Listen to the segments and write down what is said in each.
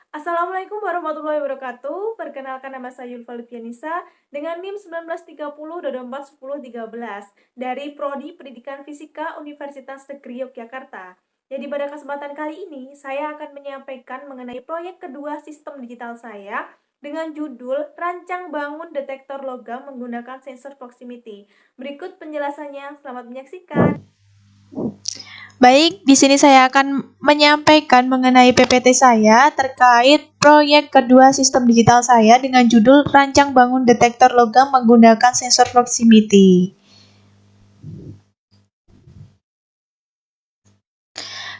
Assalamualaikum warahmatullahi wabarakatuh. Perkenalkan, nama saya Yulfa Lutfianisa dengan NIM 1930-241013 dari Prodi Pendidikan Fisika Universitas Negeri Yogyakarta. Jadi pada kesempatan kali ini saya akan menyampaikan mengenai proyek kedua sistem digital saya dengan judul Rancang Bangun Detektor Logam Menggunakan Sensor Proximity. Berikut penjelasannya, selamat menyaksikan. Baik, di sini saya akan menyampaikan mengenai PPT saya terkait proyek kedua sistem digital saya dengan judul Rancang Bangun Detektor Logam Menggunakan Sensor Proximity.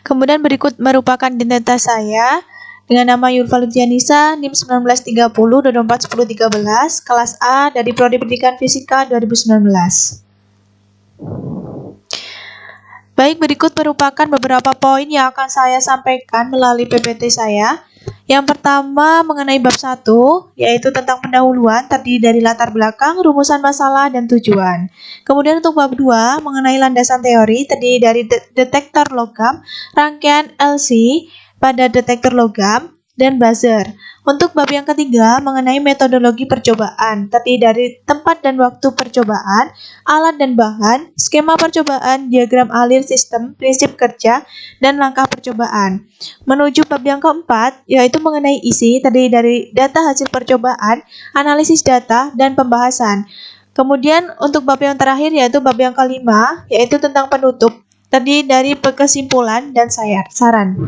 Kemudian berikut merupakan identitas saya dengan nama Yulfa Lutfianisa, NIM 1930-241013, kelas A dari Prodi Pendidikan Fisika 2019. Baik, berikut merupakan beberapa poin yang akan saya sampaikan melalui PPT saya. Yang pertama mengenai bab 1, yaitu tentang pendahuluan, terdiri dari latar belakang, rumusan masalah, dan tujuan. Kemudian untuk bab 2, mengenai landasan teori, terdiri dari detektor logam, rangkaian LC pada detektor logam, dan buzzer. Untuk bab yang ketiga, mengenai metodologi percobaan, terdiri dari tempat dan waktu percobaan, alat dan bahan, skema percobaan, diagram alir sistem, prinsip kerja, dan langkah percobaan. Menuju bab yang keempat, yaitu mengenai isi, terdiri dari data hasil percobaan, analisis data, dan pembahasan. Kemudian untuk bab yang terakhir, yaitu bab yang kelima, yaitu tentang penutup, terdiri dari kesimpulan dan saran.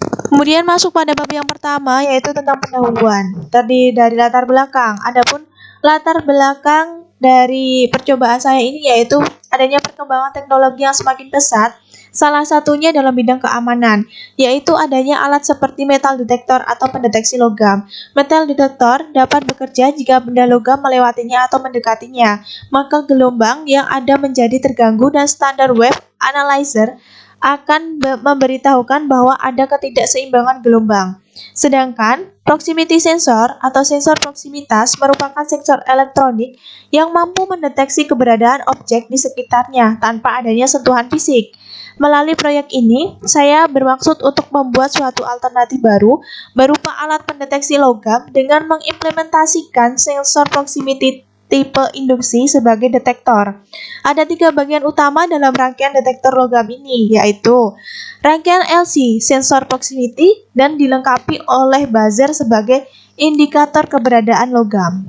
Kemudian masuk pada bab yang pertama, yaitu tentang pendahuluan, terdiri dari latar belakang. Adapun latar belakang dari percobaan saya ini yaitu adanya perkembangan teknologi yang semakin pesat, salah satunya dalam bidang keamanan, yaitu adanya alat seperti metal detektor atau pendeteksi logam. Metal detektor dapat bekerja jika benda logam melewatinya atau mendekatinya, maka gelombang yang ada menjadi terganggu dan standar wave analyzer akan memberitahukan bahwa ada ketidakseimbangan gelombang. Sedangkan proximity sensor atau sensor proximitas merupakan sensor elektronik yang mampu mendeteksi keberadaan objek di sekitarnya tanpa adanya sentuhan fisik. Melalui proyek ini, saya bermaksud untuk membuat suatu alternatif baru berupa alat pendeteksi logam dengan mengimplementasikan sensor proximity tipe induksi sebagai detektor. Ada 3 bagian utama dalam rangkaian detektor logam ini, yaitu rangkaian LC, sensor proximity, dan dilengkapi oleh buzzer sebagai indikator keberadaan logam.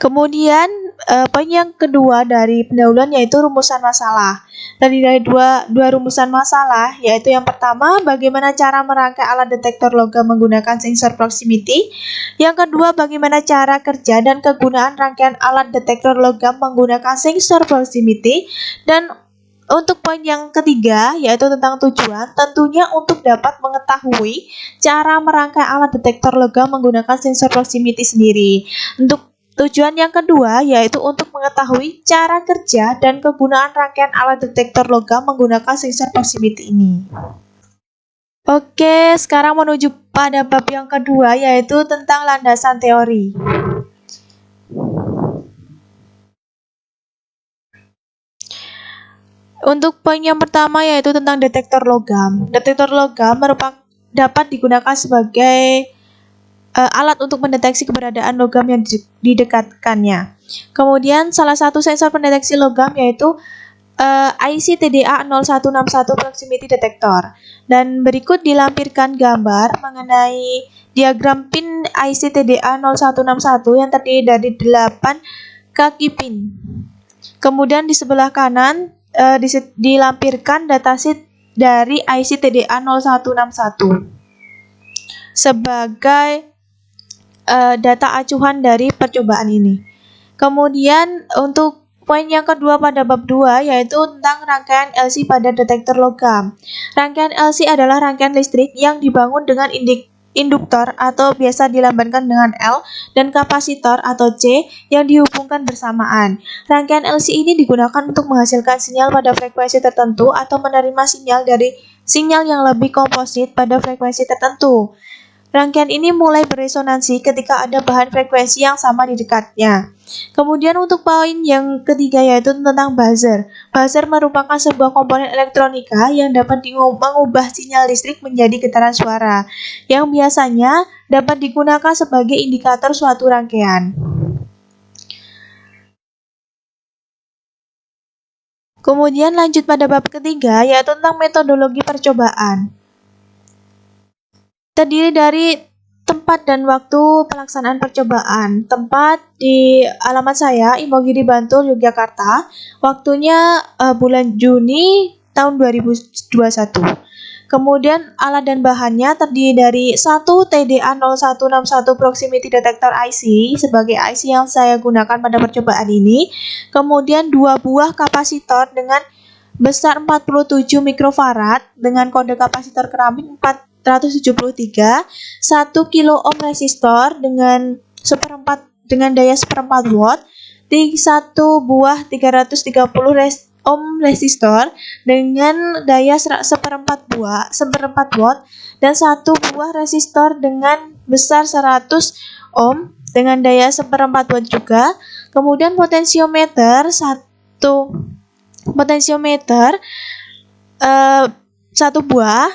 Kemudian poin yang kedua dari pendahuluan yaitu rumusan masalah. Terdiri dari dua rumusan masalah, yaitu yang pertama bagaimana cara merangkai alat detektor logam menggunakan sensor proximity. Yang kedua bagaimana cara kerja dan kegunaan rangkaian alat detektor logam menggunakan sensor proximity. Dan untuk poin yang ketiga, yaitu tentang tujuan, tentunya untuk dapat mengetahui cara merangkai alat detektor logam menggunakan sensor proximity sendiri. Untuk tujuan yang kedua yaitu untuk mengetahui cara kerja dan kegunaan rangkaian alat detektor logam menggunakan sensor proximity ini. Oke, sekarang menuju pada bab yang kedua yaitu tentang landasan teori. Untuk poin yang pertama yaitu tentang detektor logam. Detektor logam dapat digunakan sebagai alat untuk mendeteksi keberadaan logam yang didekatkannya. Kemudian salah satu sensor pendeteksi logam yaitu IC TDA 0161 Proximity Detector. Dan berikut dilampirkan gambar mengenai diagram pin IC TDA 0161 yang terdiri dari 8 kaki pin. Kemudian di sebelah kanan dilampirkan datasheet dari IC TDA 0161 sebagai data acuan dari percobaan ini. Kemudian untuk poin yang kedua pada bab 2 yaitu tentang rangkaian LC pada detektor logam. Rangkaian LC adalah rangkaian listrik yang dibangun dengan induktor atau biasa dilambangkan dengan L dan kapasitor atau C yang dihubungkan bersamaan. Rangkaian LC ini digunakan untuk menghasilkan sinyal pada frekuensi tertentu atau menerima sinyal dari sinyal yang lebih komposit pada frekuensi tertentu. Rangkaian ini mulai beresonansi ketika ada bahan frekuensi yang sama di dekatnya. Kemudian untuk poin yang ketiga yaitu tentang buzzer. Buzzer merupakan sebuah komponen elektronika yang dapat mengubah sinyal listrik menjadi getaran suara, yang biasanya dapat digunakan sebagai indikator suatu rangkaian. Kemudian lanjut pada bab ketiga yaitu tentang metodologi percobaan. Terdiri dari tempat dan waktu pelaksanaan percobaan. Tempat di alamat saya, Imogiri Bantul, Yogyakarta. Waktunya bulan Juni tahun 2021. Kemudian alat dan bahannya terdiri dari 1 TDA0161 Proximity Detector IC sebagai IC yang saya gunakan pada percobaan ini. Kemudian 2 buah kapasitor dengan besar 47 mikrofarad dengan kode kapasitor keramik 473, 1 kilo ohm resistor dengan daya 1/4 watt, 1 buah 330 ohm resistor dengan daya 1/4 watt dan 1 buah resistor dengan besar 100 ohm dengan daya 1/4 watt juga. Kemudian potensiometer 1 buah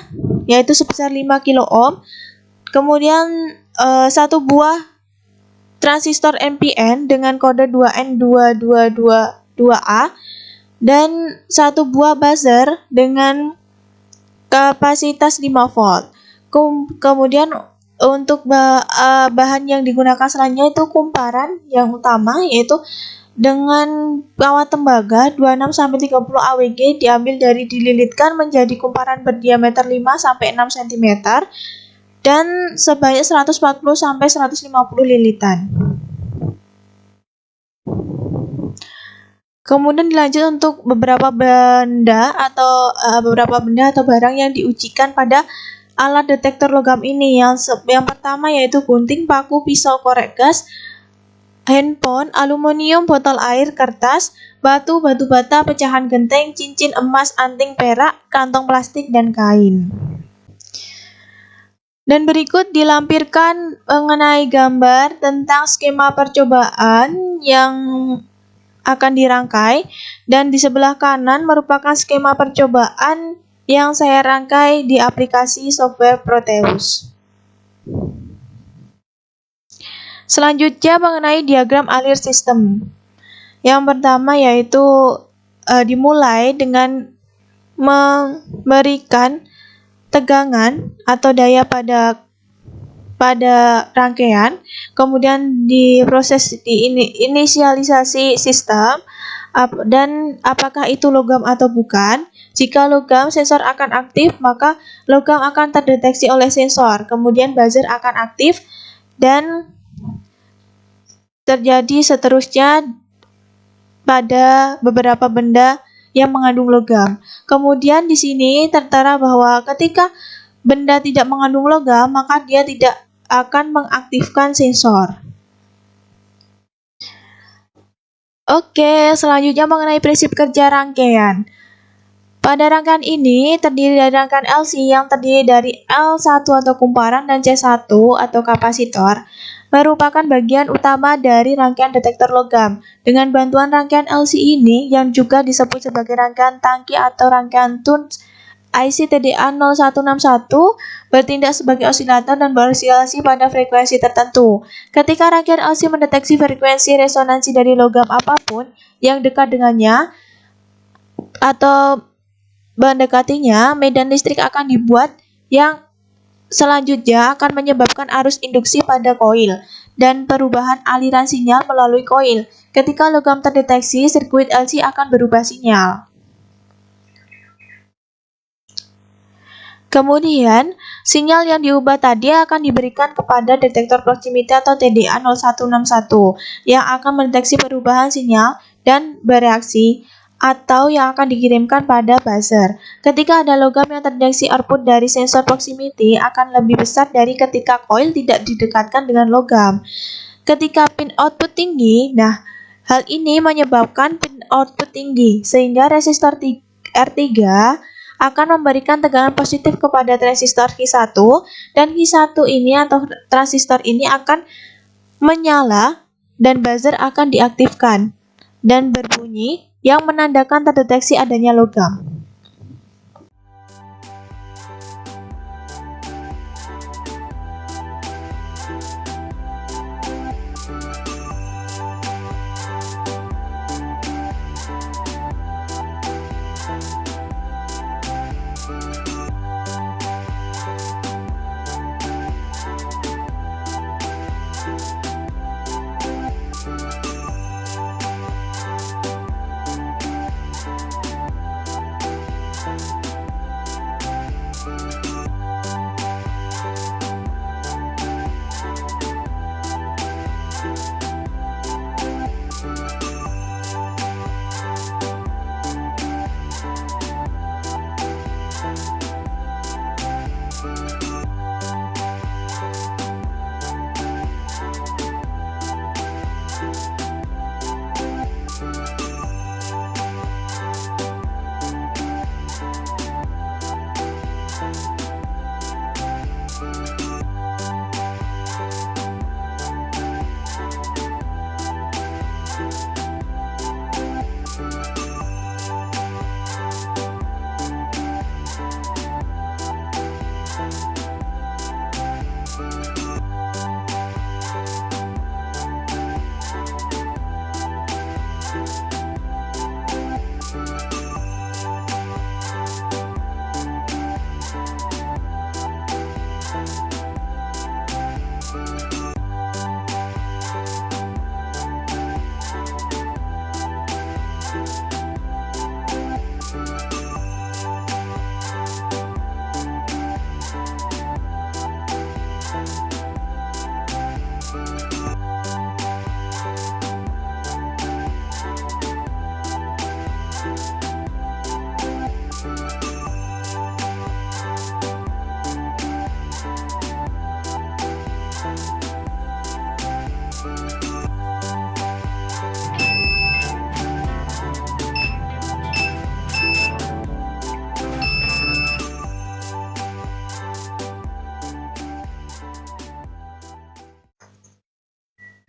yaitu sebesar 5 kilo ohm. Kemudian 1 buah transistor NPN dengan kode 2N2222A dan 1 buah buzzer dengan kapasitas 5 volt. Kemudian untuk bahan yang digunakan selanjutnya itu kumparan yang utama yaitu dengan kawat tembaga 26-30 AWG dililitkan menjadi kumparan berdiameter 5-6 cm dan sebanyak 140-150 lilitan. Kemudian dilanjut untuk beberapa benda atau barang yang diujikan pada alat detektor logam ini. Yang pertama yaitu gunting, paku, pisau korek gas, handphone, aluminium, botol air, kertas, batu bata, pecahan genteng, cincin emas, anting perak, kantong plastik, dan kain. Dan berikut dilampirkan mengenai gambar tentang skema percobaan yang akan dirangkai, dan di sebelah kanan merupakan skema percobaan yang saya rangkai di aplikasi software Proteus. Selanjutnya mengenai diagram alir sistem. Yang pertama yaitu dimulai dengan memberikan tegangan atau daya pada rangkaian, kemudian diproses inisialisasi sistem dan apakah itu logam atau bukan. Jika logam, sensor akan aktif, maka logam akan terdeteksi oleh sensor. Kemudian buzzer akan aktif dan terjadi seterusnya pada beberapa benda yang mengandung logam. Kemudian di sini tertera bahwa ketika benda tidak mengandung logam, maka dia tidak akan mengaktifkan sensor. Oke, selanjutnya mengenai prinsip kerja rangkaian. Pada rangkaian ini terdiri dari rangkaian LC yang terdiri dari L1 atau kumparan dan C1 atau kapasitor, merupakan bagian utama dari rangkaian detektor logam. Dengan bantuan rangkaian LC ini yang juga disebut sebagai rangkaian tangki atau rangkaian tune, IC TDA0161 bertindak sebagai osilator dan beroscilasi pada frekuensi tertentu. Ketika rangkaian LC mendeteksi frekuensi resonansi dari logam apapun yang dekat dengannya atau mendekatinya, medan listrik akan dibuat yang selanjutnya akan menyebabkan arus induksi pada koil dan perubahan aliran sinyal melalui koil. Ketika logam terdeteksi, sirkuit LC akan berubah sinyal. Kemudian, sinyal yang diubah tadi akan diberikan kepada detektor proximity atau TDA0161 yang akan mendeteksi perubahan sinyal dan bereaksi atau yang akan dikirimkan pada buzzer. Ketika ada logam yang terdeteksi, output dari sensor proximity akan lebih besar dari ketika koil tidak didekatkan dengan logam. Ketika pin output tinggi, hal ini menyebabkan pin output tinggi sehingga resistor R3 akan memberikan tegangan positif kepada transistor Q1 dan Q1 ini atau transistor ini akan menyala dan buzzer akan diaktifkan dan berbunyi yang menandakan terdeteksi adanya logam.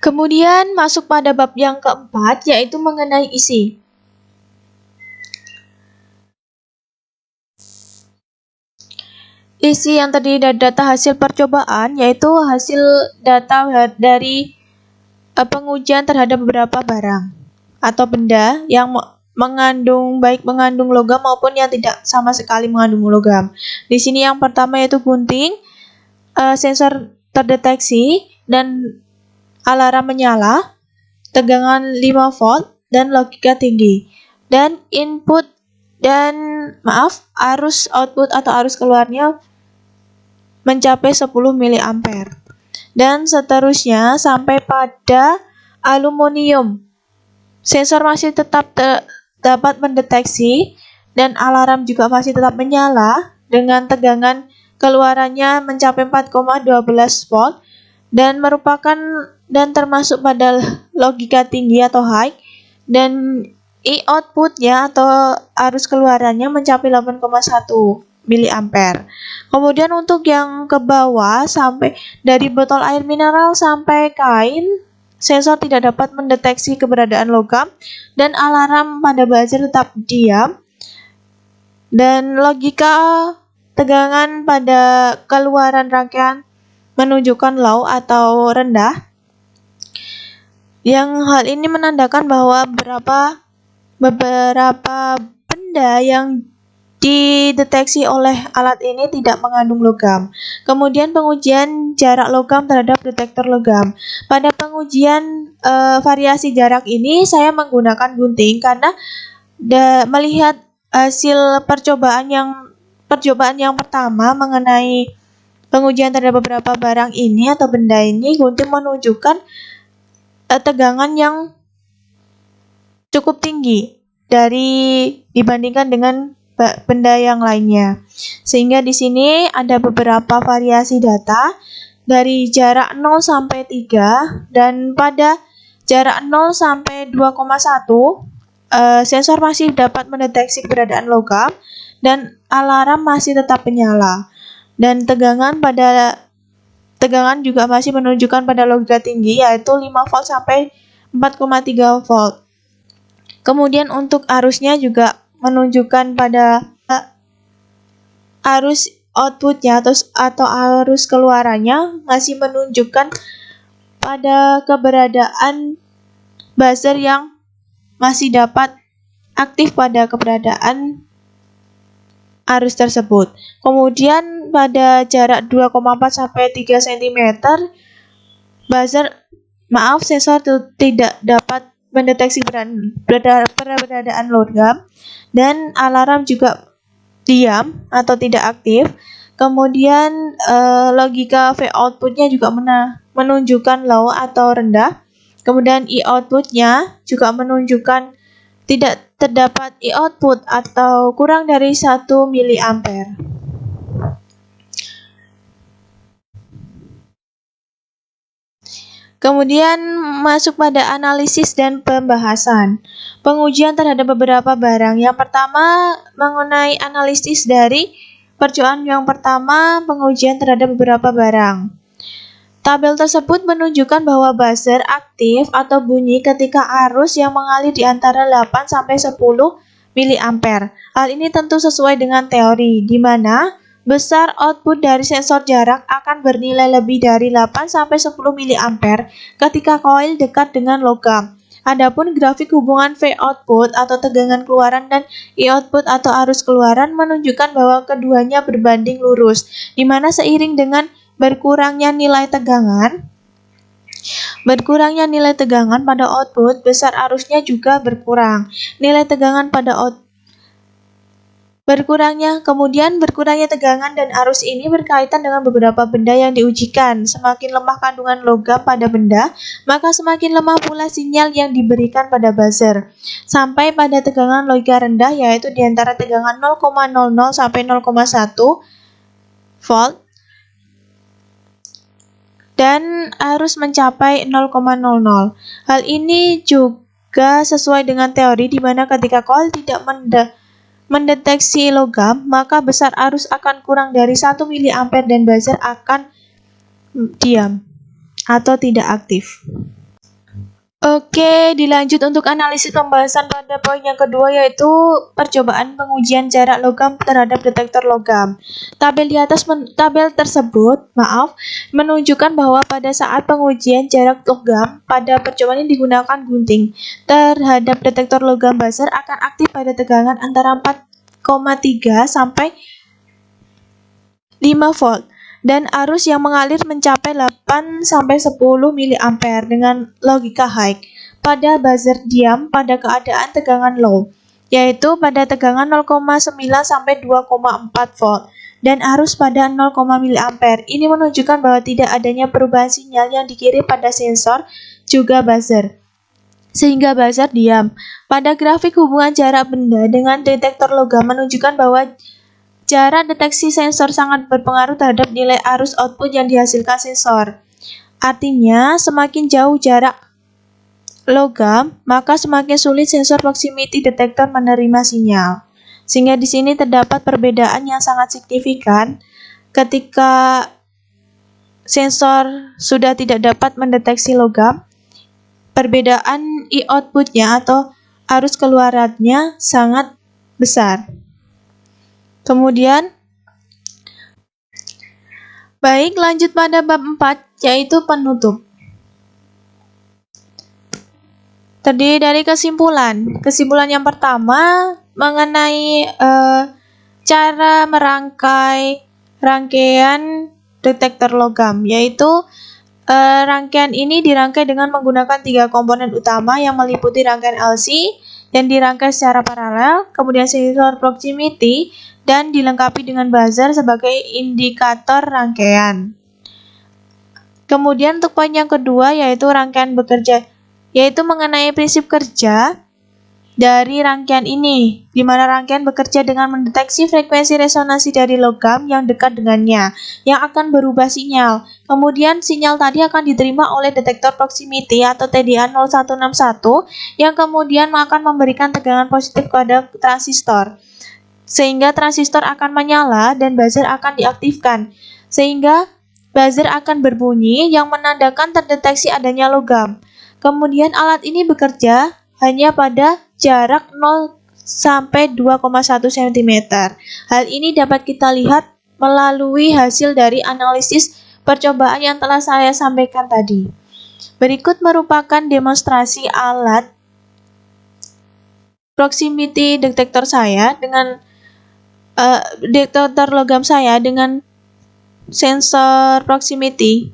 Kemudian masuk pada bab yang keempat, yaitu mengenai isi. Isi yang terdiri dari data hasil percobaan, yaitu hasil data dari pengujian terhadap beberapa barang atau benda yang baik mengandung logam maupun yang tidak sama sekali mengandung logam. Di sini yang pertama yaitu gunting, sensor terdeteksi dan alarm menyala, tegangan 5 volt dan logika tinggi, dan input dan arus output atau arus keluarnya mencapai 10 mA. Dan seterusnya sampai pada aluminium. Sensor masih tetap dapat mendeteksi dan alarm juga masih tetap menyala dengan tegangan keluarannya mencapai 4,12 volt dan merupakan dan termasuk pada logika tinggi atau high, dan outputnya atau arus keluarannya mencapai 8,1 mA. Kemudian untuk yang ke bawah sampai dari botol air mineral sampai kain, sensor tidak dapat mendeteksi keberadaan logam dan alarm pada buzzer tetap diam, dan logika tegangan pada keluaran rangkaian menunjukkan low atau rendah. Yang hal ini menandakan bahwa beberapa benda yang dideteksi oleh alat ini tidak mengandung logam. Kemudian pengujian jarak logam terhadap detektor logam. Pada pengujian variasi jarak ini saya menggunakan gunting karena melihat hasil percobaan yang pertama mengenai pengujian terhadap beberapa barang ini atau benda ini, gunting menunjukkan tegangan yang cukup tinggi dibandingkan dengan benda yang lainnya. Sehingga di sini ada beberapa variasi data dari jarak 0 sampai 3, dan pada jarak 0 sampai 2,1 sensor masih dapat mendeteksi keberadaan logam, dan alarm masih tetap menyala. Dan tegangan juga masih menunjukkan pada logika tinggi, yaitu 5 volt sampai 4,3 volt. Kemudian untuk arusnya juga menunjukkan pada arus outputnya atau arus keluarannya masih menunjukkan pada keberadaan buzzer yang masih dapat aktif pada keberadaan arus tersebut. Kemudian pada jarak 2,4 sampai 3 cm sensor tidak dapat mendeteksi keberadaan logam, dan alarm juga diam atau tidak aktif. Kemudian logika V outputnya juga menunjukkan low atau rendah. Kemudian E outputnya juga menunjukkan tidak terdapat E output atau kurang dari 1 mA. Kemudian masuk pada analisis dan pembahasan. Pengujian terhadap beberapa barang. Yang pertama mengenai analisis dari percobaan yang pertama, pengujian terhadap beberapa barang. Tabel tersebut menunjukkan bahwa buzzer aktif atau bunyi ketika arus yang mengalir di antara 8 sampai 10 mA. Hal ini tentu sesuai dengan teori, di mana besar output dari sensor jarak akan bernilai lebih dari 8 sampai 10 mA ketika koil dekat dengan logam. Adapun grafik hubungan V output atau tegangan keluaran dan E output atau arus keluaran menunjukkan bahwa keduanya berbanding lurus, di mana seiring dengan berkurangnya nilai tegangan pada output, besar arusnya juga berkurang. Nilai tegangan pada berkurangnya tegangan dan arus ini berkaitan dengan beberapa benda yang diujikan. Semakin lemah kandungan logam pada benda, maka semakin lemah pula sinyal yang diberikan pada buzzer. Sampai pada tegangan logika rendah, yaitu di antara tegangan 0,00 sampai 0,1 volt dan arus mencapai 0,00. Hal ini juga sesuai dengan teori, di mana ketika koil tidak mendeteksi logam, maka besar arus akan kurang dari 1 mA dan buzzer akan diam atau tidak aktif. Oke, dilanjut untuk analisis pembahasan pada poin yang kedua, yaitu percobaan pengujian jarak logam terhadap detektor logam. Tabel tersebut menunjukkan bahwa pada saat pengujian jarak logam pada percobaan ini digunakan gunting terhadap detektor logam, buzzer akan aktif pada tegangan antara 4,3 sampai 5 volt. Dan arus yang mengalir mencapai 8 sampai 10 mA dengan logika high. Pada buzzer diam pada keadaan tegangan low, yaitu pada tegangan 0,9 sampai 2,4 volt dan arus pada 0, mA. Ini menunjukkan bahwa tidak adanya perubahan sinyal yang dikirim pada sensor juga buzzer, sehingga buzzer diam. Pada grafik hubungan jarak benda dengan detektor logam menunjukkan bahwa jarak deteksi sensor sangat berpengaruh terhadap nilai arus output yang dihasilkan sensor. Artinya, semakin jauh jarak logam, maka semakin sulit sensor proximity detector menerima sinyal. Sehingga di sini terdapat perbedaan yang sangat signifikan ketika sensor sudah tidak dapat mendeteksi logam. Perbedaan E outputnya atau arus keluarannya sangat besar. Kemudian, baik, lanjut pada bab 4, yaitu penutup. Terdiri dari kesimpulan. Kesimpulan yang pertama mengenai cara merangkai rangkaian detektor logam, yaitu rangkaian ini dirangkai dengan menggunakan 3 komponen utama yang meliputi rangkaian LC yang dirangkai secara paralel, kemudian sensor proximity, dan dilengkapi dengan buzzer sebagai indikator rangkaian. Kemudian untuk poin yang kedua, yaitu rangkaian bekerja, yaitu mengenai prinsip kerja dari rangkaian ini, di mana rangkaian bekerja dengan mendeteksi frekuensi resonansi dari logam yang dekat dengannya, yang akan berubah sinyal. Kemudian sinyal tadi akan diterima oleh detektor proximity atau TDA 0161, yang kemudian akan memberikan tegangan positif pada transistor. sehingga transistor akan menyala dan buzzer akan diaktifkan, sehingga buzzer akan berbunyi yang menandakan terdeteksi adanya logam. Kemudian alat ini bekerja hanya pada jarak 0 sampai 2,1 cm. Hal ini dapat kita lihat melalui hasil dari analisis percobaan yang telah saya sampaikan tadi. Berikut merupakan demonstrasi alat proximity detector saya dengan detektor logam saya dengan sensor proximity.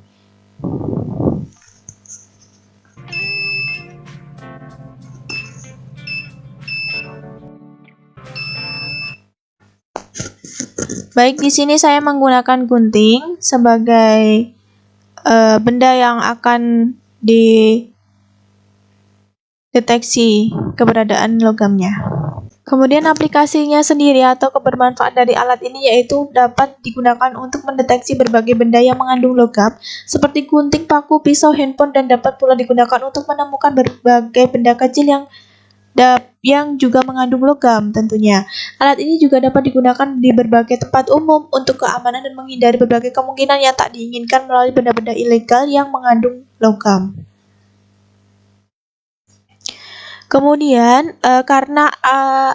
Baik, di sini saya menggunakan gunting sebagai benda yang akan dideteksi keberadaan logamnya. Kemudian aplikasinya sendiri atau kebermanfaat dari alat ini yaitu dapat digunakan untuk mendeteksi berbagai benda yang mengandung logam seperti gunting, paku, pisau, handphone, dan dapat pula digunakan untuk menemukan berbagai benda kecil yang juga mengandung logam tentunya. Alat ini juga dapat digunakan di berbagai tempat umum untuk keamanan dan menghindari berbagai kemungkinan yang tak diinginkan melalui benda-benda ilegal yang mengandung logam. Kemudian, karena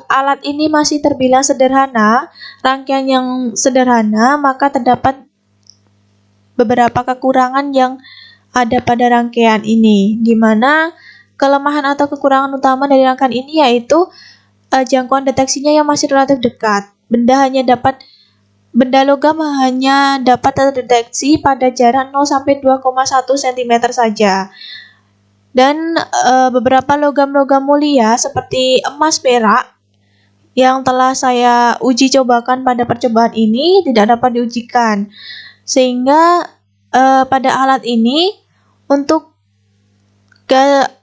alat ini masih terbilang sederhana, rangkaian yang sederhana, maka terdapat beberapa kekurangan yang ada pada rangkaian ini, di mana kelemahan atau kekurangan utama dari rangkaian ini yaitu jangkauan deteksinya yang masih relatif dekat. Benda logam hanya dapat terdeteksi pada jarak 0 sampai 2,1 cm saja. Dan beberapa logam-logam mulia seperti emas, perak yang telah saya uji cobakan pada percobaan ini tidak dapat diujikan. Sehingga pada alat ini untuk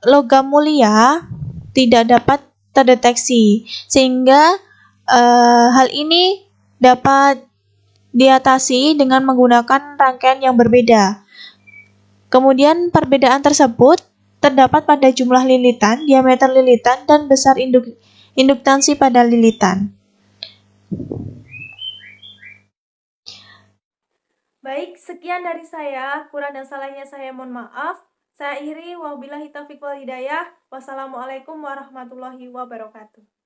logam mulia tidak dapat terdeteksi. Sehingga hal ini dapat diatasi dengan menggunakan rangkaian yang berbeda. Kemudian perbedaan tersebut terdapat pada jumlah lilitan, diameter lilitan, dan besar induktansi pada lilitan. Baik, sekian dari saya. Kurang dan salahnya saya mohon maaf. Saya akhiri, wabillahi taufiq wal hidayah. Wassalamualaikum warahmatullahi wabarakatuh.